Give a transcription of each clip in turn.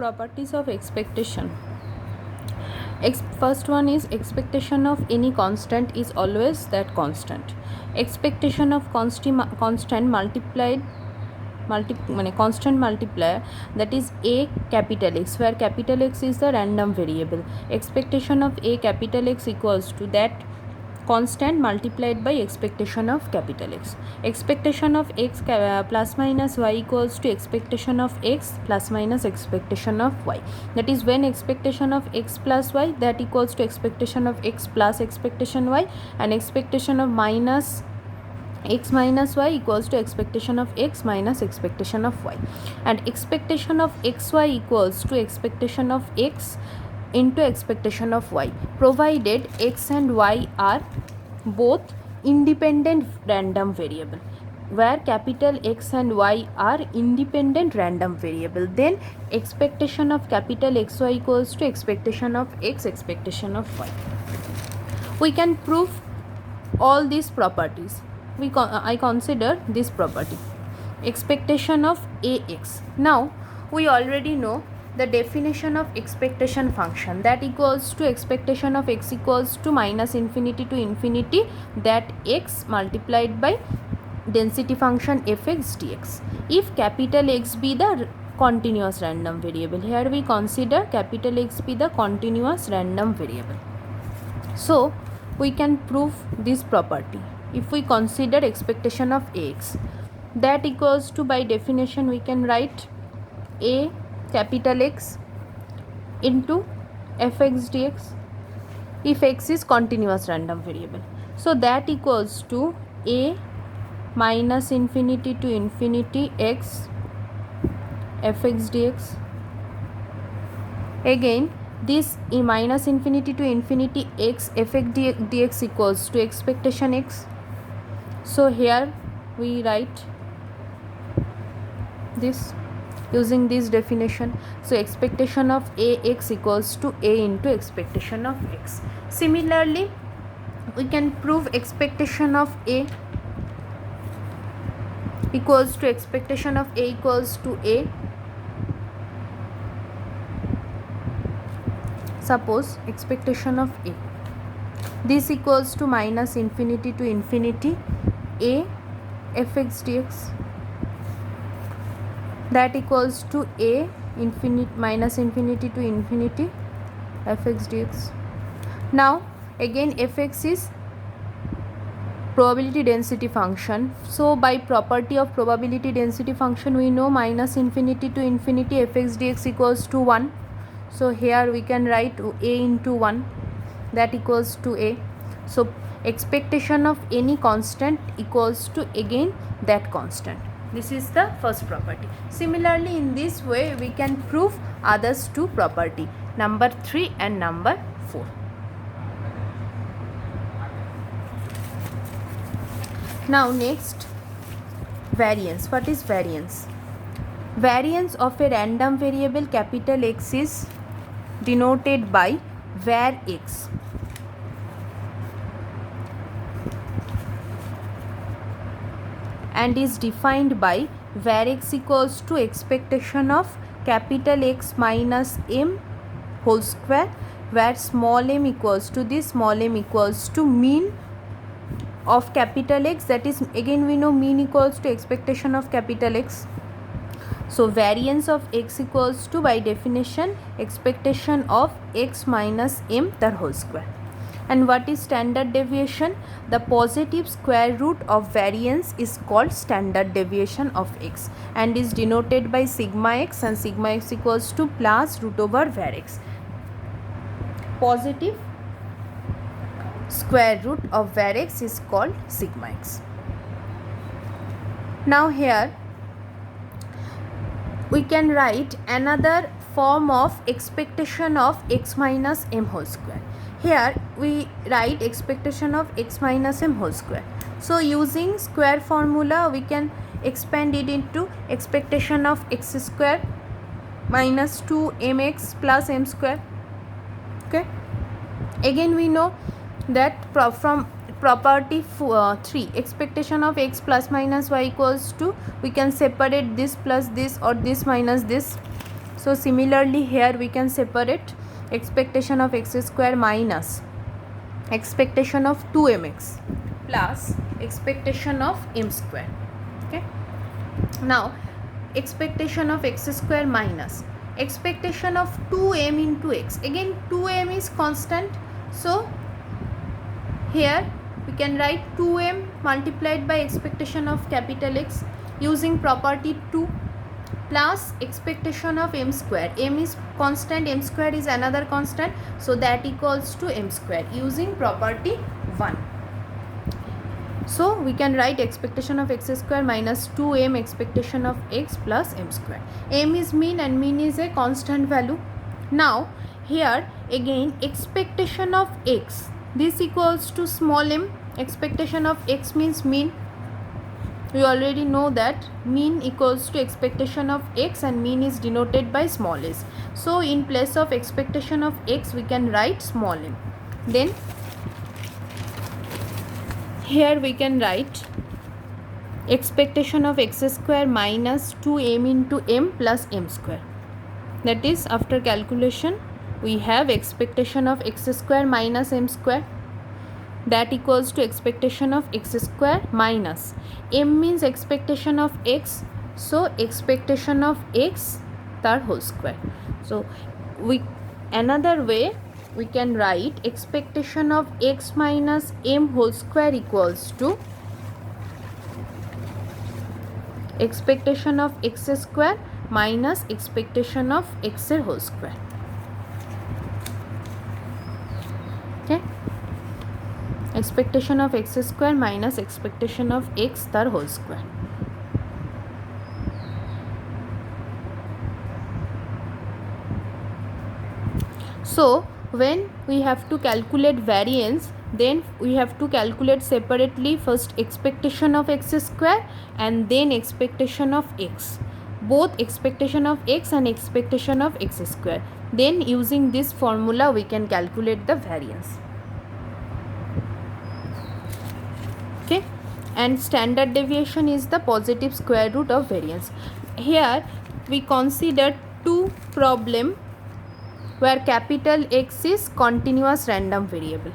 properties of expectation. First one is expectation of any constant is always that constant. Expectation of constant multiplied constant multiplier, that is a capital X, where capital X is the random variable. Expectation of a capital X equals to that constant multiplied by expectation of capital X. Expectation of x plus minus y equals to expectation of x plus minus expectation of y. That is, when expectation of x plus y, that equals to expectation of x plus expectation y, and expectation of minus x minus y equals to expectation of x minus expectation of y, and expectation of xy equals to expectation of x into expectation of y, provided x and y are both independent random variable. Where capital X and Y are independent random variable, then expectation of capital XY equals to expectation of x expectation of y. We can prove all these properties. I consider this property, expectation of AX. Now we already know the definition of expectation function, that equals to expectation of x equals to minus infinity to infinity, that x multiplied by density function fx dx. If capital X be the continuous random variable, here we consider capital X be the continuous random variable. So we can prove this property if we consider expectation of Ax, that equals to, by definition we can write a capital X into fx dx if x is continuous random variable. So that equals to a minus infinity to infinity x fx dx. Again, this minus infinity to infinity x fx dx equals to expectation x. So here we write this using this definition. So expectation of Ax equals to a into expectation of x. Similarly, we can prove expectation of A equals to expectation of A equals to a. Suppose expectation of A, this equals to minus infinity to infinity a fx dx, that equals to a minus infinity to infinity fx dx. Now again, fx is probability density function. So by property of probability density function, we know minus infinity to infinity fx dx equals to 1. So here we can write a into 1, that equals to a. So expectation of any constant equals to again that constant. This is the first property. Similarly, in this way we can prove others two property, number 3 and number 4. Now next, variance. What is variance? Variance of a random variable capital X is denoted by var x. And is defined by var x equals to expectation of capital X minus m whole square, where small m equals to this, small m equals to mean of capital X, that is, again we know mean equals to expectation of capital X. So variance of x equals to, by definition, expectation of x minus m the whole square. And what is standard deviation? The positive square root of variance is called standard deviation of x and is denoted by sigma x, and sigma x equals to plus root over var x. Positive square root of var x is called sigma x. Now here we can write another form of expectation of x minus m whole square. Here we write expectation of x minus m whole square. So using square formula we can expand it into expectation of x square minus 2mx plus m square. Okay. Again we know that from property 3, expectation of x plus minus y equals to, we can separate this plus this or this minus this. So similarly here we can separate expectation of x square minus expectation of 2mx plus expectation of m square. Okay, now expectation of x square minus expectation of 2m into x. Again 2m is constant, so here we can write 2m multiplied by expectation of capital X using property 2 plus expectation of m square. M is constant, m square is another constant, so that equals to m square using property 1. So we can write expectation of x square minus 2m expectation of x plus m square. M is mean and mean is a constant value. Now here again expectation of x, this equals to small m. Expectation of x means mean. We already know that mean equals to expectation of x and mean is denoted by small s. So in place of expectation of x we can write small m. Then here we can write expectation of x square minus 2m into m plus m square. That is, after calculation we have expectation of x square minus m square, that equals to expectation of x square minus m means expectation of x, so expectation of x tar whole square. So we another way we can write expectation of x minus m whole square equals to expectation of x square minus expectation of x whole square. Okay, expectation of x square minus expectation of x tar whole square. So when we have to calculate variance, then we have to calculate separately first expectation of x square and then expectation of x, both expectation of x and expectation of x square. Then using this formula we can calculate the variance. Okay, and standard deviation is the positive square root of variance. Here we consider two problem where capital X is continuous random variable.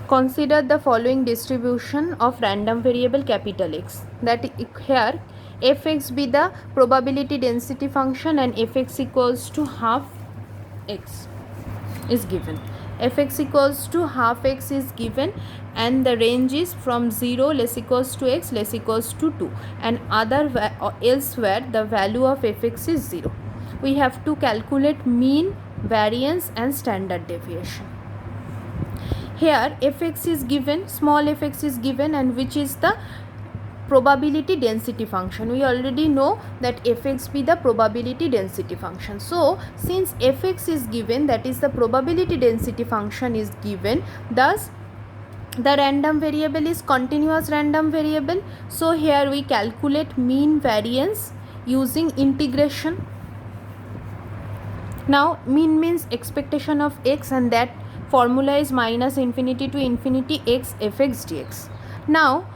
Consider the following distribution of random variable capital X, that here fx be the probability density function and fx equals to half x is given. Fx equals to half x is given and the range is from 0 less equals to x less equals to 2, and elsewhere the value of fx is 0. We have to calculate mean, variance and standard deviation. Here fx is given, small fx is given, and which is the probability density function. We already know that fx be the probability density function. So since fx is given, that is the probability density function is given, thus the random variable is continuous random variable. So here we calculate mean variance using integration. Now mean means expectation of x, and that formula is minus infinity to infinity x fx dx. Now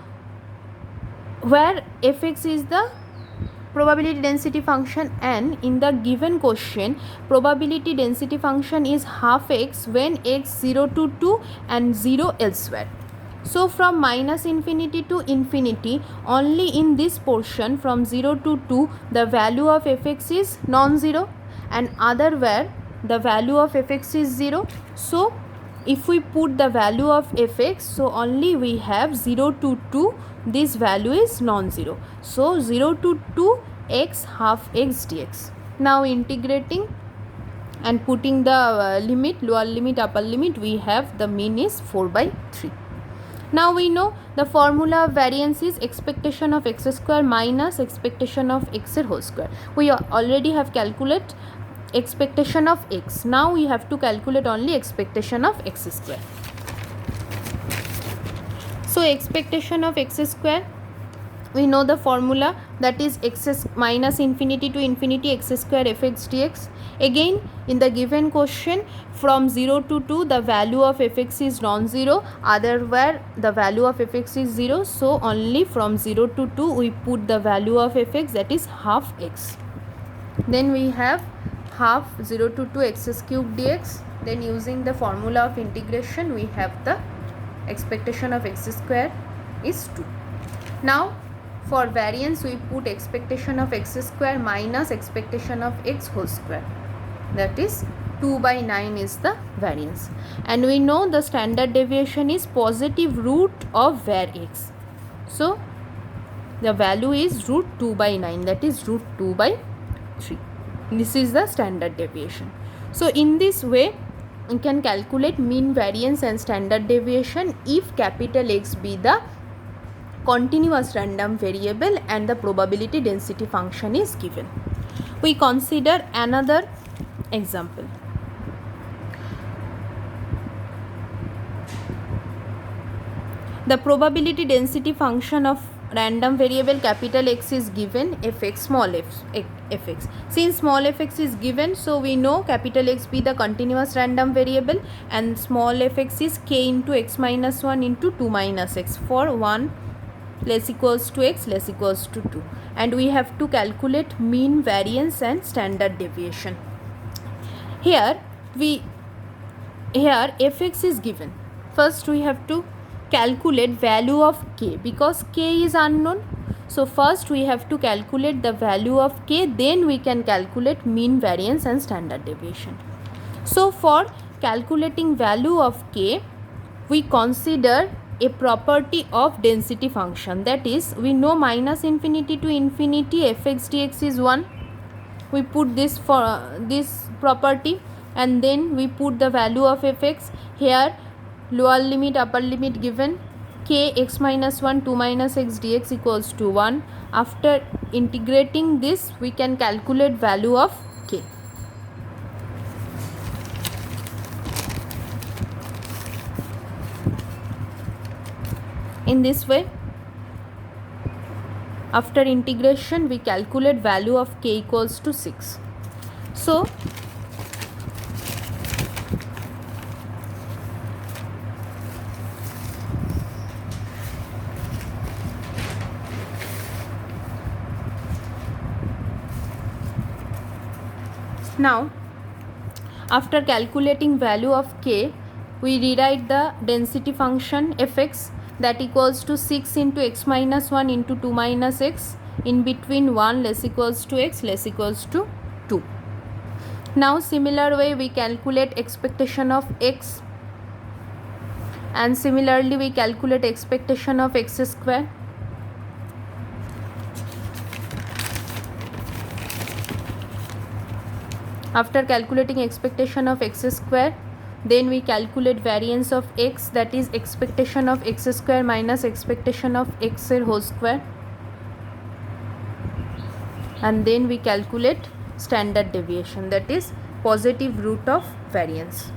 where fx is the probability density function and in the given question probability density function is half x when x 0 to 2 and 0 elsewhere. So from minus infinity to infinity, only in this portion from 0 to 2 the value of fx is non-zero, and other where the value of fx is 0. So if we put the value of fx, so only we have 0 to 2, this value is non-zero. So 0 to 2 x half x dx. Now integrating and putting the limit, lower limit, upper limit, we have the mean is 4/3. Now we know the formula of variance is expectation of x square minus expectation of x whole square. We already have calculated expectation of x. Now we have to calculate only expectation of x square. So expectation of x square, we know the formula, that is x minus infinity to infinity x square fx dx. Again, in the given question, from 0 to 2 the value of fx is non-zero, otherwhere the value of fx is 0, so only from 0 to 2 we put the value of fx, that is half x. Then we have half 0 to 2 x cube dx. Then using the formula of integration, we have the expectation of x square is 2. Now for variance, we put expectation of x square minus expectation of x whole square, that is 2 by 9 is the variance, and we know the standard deviation is positive root of var x, so the value is root 2 by 9, that is root 2 by 3. This is the standard deviation. So in this way we can calculate mean variance and standard deviation if capital X be the continuous random variable and the probability density function is given. We consider another example. The probability density function of random variable capital X is given, fx small fx. Since small fx is given, so we know capital X be the continuous random variable and small fx is k into x minus 1 into 2 minus x for 1 less equals to x less equals to 2, and we have to calculate mean variance and standard deviation. Here fx is given. First we have to calculate value of k, because k is unknown, so first we have to calculate the value of k, then we can calculate mean variance and standard deviation. So for calculating value of k, we consider a property of density function, that is we know minus infinity to infinity fx dx is 1. We put this for this property, and then we put the value of fx. Here lower limit upper limit given, k x minus 1 2 minus x dx equals to 1. After integrating this, we can calculate value of k. In this way, after integration, we calculate value of k equals to 6. So now after calculating value of k, we rewrite the density function fx, that equals to 6 into x minus 1 into 2 minus x, in between 1 less equals to x less equals to 2. Now similar way we calculate expectation of x, and similarly we calculate expectation of x square. After calculating expectation of x square, then we calculate variance of x, that is expectation of x square minus expectation of x whole square, and then we calculate standard deviation, that is positive root of variance.